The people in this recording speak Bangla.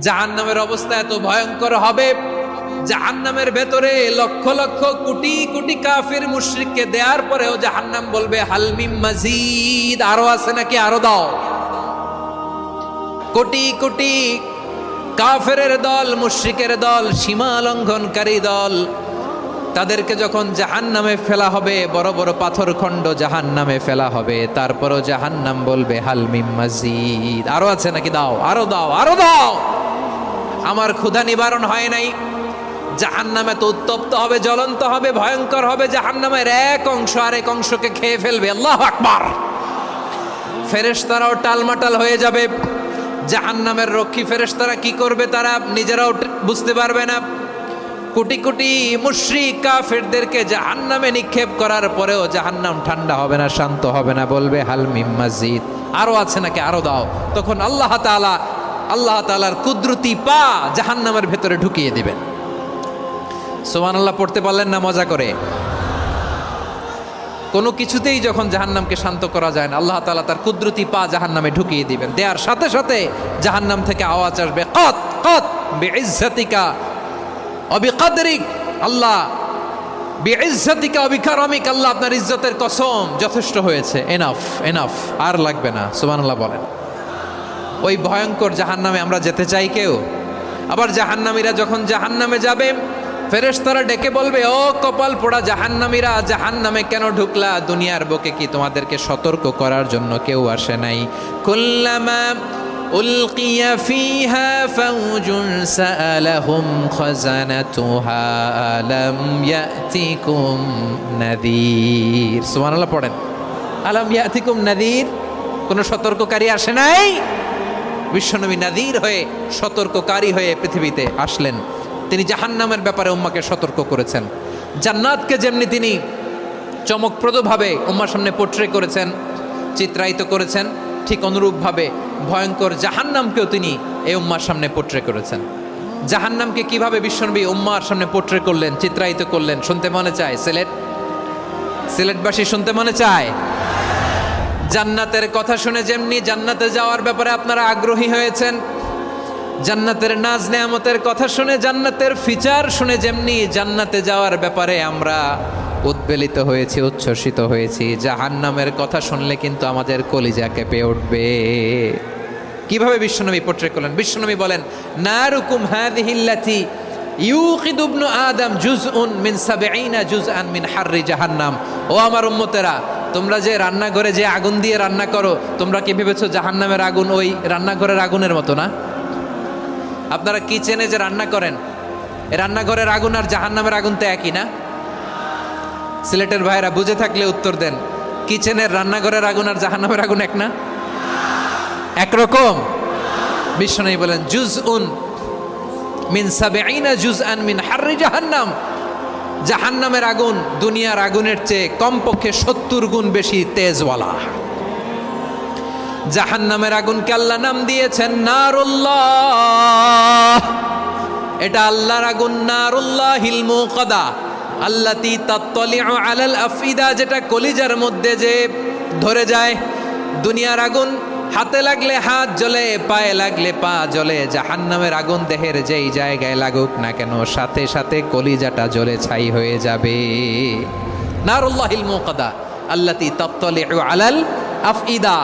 জাহান্নামের অবস্থা এত ভয়ঙ্কর হবে, জাহান্নামের ভেতরে লক্ষ লক্ষ কোটি কোটি কাফির মুশরিককে দেওয়ার পরেও জাহান্নাম বলবে হাল মিন মাজিদ, আরো আছে নাকি, আরো দাও। কোটি কোটি কাফেরের দল, মুশরিকের দল, সীমা লঙ্ঘনকারী দল, তাদেরকে যখন জাহান্নামে ফেলা হবে, বড় বড় পাথর খণ্ড জাহান্নামে ফেলা হবে, তারপরও জাহান্নাম বলবে হাল মিন মাজিদ, আরো আছে নাকি, দাও, আরো দাও, আরো দাও। আমার ক্ষুধা নিবারণ হয় নাই। জাহান্নামে তো উত্তপ্ত হবে, জ্বলন্ত হবে, ভয়ঙ্কর হবে। জাহান্নামের এক অংশ আরেক অংশকে খেয়ে ফেলবে। আল্লাহু আকবার। ফেরেশতারাও টালমাটাল হয়ে যাবে। জাহান্নামের রক্ষী ফেরেশতারা কি করবে তারা নিজেরাও বুঝতে পারবে না। কোটি কোটি মুশরিক কাফেরদেরকে জাহান্নামে নিক্ষেপ করার পরেও জাহান্নাম ঠান্ডা হবে না, শান্ত হবে না, বলবে হাল মিন মাজিদ, আরো আছে নাকি, আরো দাও। তখন আল্লাহ তাআলার কুদরতি পা জাহান্নামের ভেতরে ঢুকিয়ে দিবেন। সুবহানাল্লাহ পড়তে পারলেন না মজা করে? কোনো কিছুতেই যখন জাহান্নামকে শান্ত করা যায় না, আল্লাহ তাআলা তার কুদরতি পা জাহান্নামে ঢুকিয়ে দিবেন। দেওয়ার সাথে সাথে জাহান্নাম থেকে আওয়াজ আসবে, কত কত বিইজ্জাতিকা ওয়া বিকদরিক, আল্লাহ বিইজ্জাতিকা ওয়া বিকারমিক, আল্লাহ আপনার ইজ্জতের কসম, যথেষ্ট হয়েছে, এনাফ এনাফ, আর লাগবে না। সুবহানাল্লাহ বলেন। ওই ভয়ঙ্কর জাহান্নামে আমরা যেতে চাই কেউ? আবার জাহান্নামীরা যখন জাহান্নামে যাবে, ফেরেশতারা ডেকে বলবে, ও কপাল পোড়া জাহান্নামীরা, জাহান্নামে কেন ঢুকলা? দুনিয়ার বুকে কি তোমাদেরকে সতর্ক করার জন্য কেউ আসে নাই? কুল্লামা উলকিয়া ফিহা ফাউজুন সাআলাহুম খাজানাতুহা আলাম ইয়াতিকুম নাযীর। সুবহানাল্লাহ পড়েন। আলাম ইয়াতিকুম নাযীর, কোন সতর্ককারী আসে নাই? বিশ্বনবী নাযীর হয়ে, সতর্ককারী হয়ে পৃথিবীতে আসলেন। তিনি জাহান্নামের ব্যাপারে উম্মাকে সতর্ক করেছেন। জান্নাতকে যেমনি তিনি চমকপ্রদভাবে উম্মার সামনে পোট্রে করেছেন, চিত্রায়িত করেছেন, ঠিক অনুরূপভাবে ভয়ঙ্কর জাহান্নামকেও তিনি এই উম্মার সামনে পোট্রে করেছেন। জাহান্নামকে কিভাবে বিশ্বনবী উম্মার সামনে পোট্রে করলেন, চিত্রায়িত করলেন, শুনতে মনে চায়? সিলেটবাসী শুনতে মনে চায়? জান্নাতের কথা শুনে যেমনি জান্নাতে যাওয়ার ব্যাপারে আপনারা আগ্রহী হয়েছেন, জান্নাতের নাজ নেয়ামতের কথা শুনে, জান্নাতের ফিচার শুনে যেমনি জান্নাতে যাওয়ার ব্যাপারে আমরা উদ্বেলিত হয়েছি, উচ্ছ্বসিত হয়েছি, জাহান্নামের কথা শুনলে কিন্তু আমাদের কলিজা কেঁপে উঠবে। কিভাবে বিশ্বনবী পোট্রে করলেন? বিশ্বনবী বলেন, নারুকুম হাযিহিল্লাতী ইউকিদু ইবনু আদম জুজউন মিন ৭০ জুজআন মিন হাররি জাহান্নাম। ও আমার উম্মতেরা, তোমরা যে রান্নাঘরে যে আগুন দিয়ে রান্না করো, তোমরা কি ভেবেছো জাহান্নামের আগুন ওই রান্নাঘরের আগুনের মতো না? আপনারা কিচেনে যে রান্না করেন, এই রান্নাঘরের আগুন আর জাহান্নামের আগুন তো একই না? সিলেটের ভাইরা বুঝে থাকলে উত্তর দেন। কিচেনের রান্নাঘরের আগুন আর জাহান্নামের আগুন এক না? একরকম? বিশ্বনবী বলেন, জুজউন মিন ৭০ জুজআন মিন হাররি জাহান্নাম। জাহান্নামের আগুন দুনিয়ার আগুনের চেয়ে কমপক্ষে ৭০ গুণ বেশি তেজওয়ালা। জাহান্নামের আগুনকে আল্লাহ নাম দিয়েছেন নারুল্লাহ। এটা আল্লাহর আগুন, নারুল্লাহিল মুকাদা আল্লাতী তাত্তালিউ আলাল আফইদা, যেটা কলিজার মধ্যে যে ধরে যায়। দুনিয়ার আগুন হাতে লাগলে হাত জ্বলে, পায়ে লাগলে পা জ্বলে। জাহান্নামের আগুন দেহের যেই জায়গায় লাগুক না কেন, সাথে সাথে কলিজাটা জ্বলে ছাই হয়ে যাবে। নারুল্লাহিল মুকাদা আল্লাতী তাত্তালিউ আলাল আফইদা।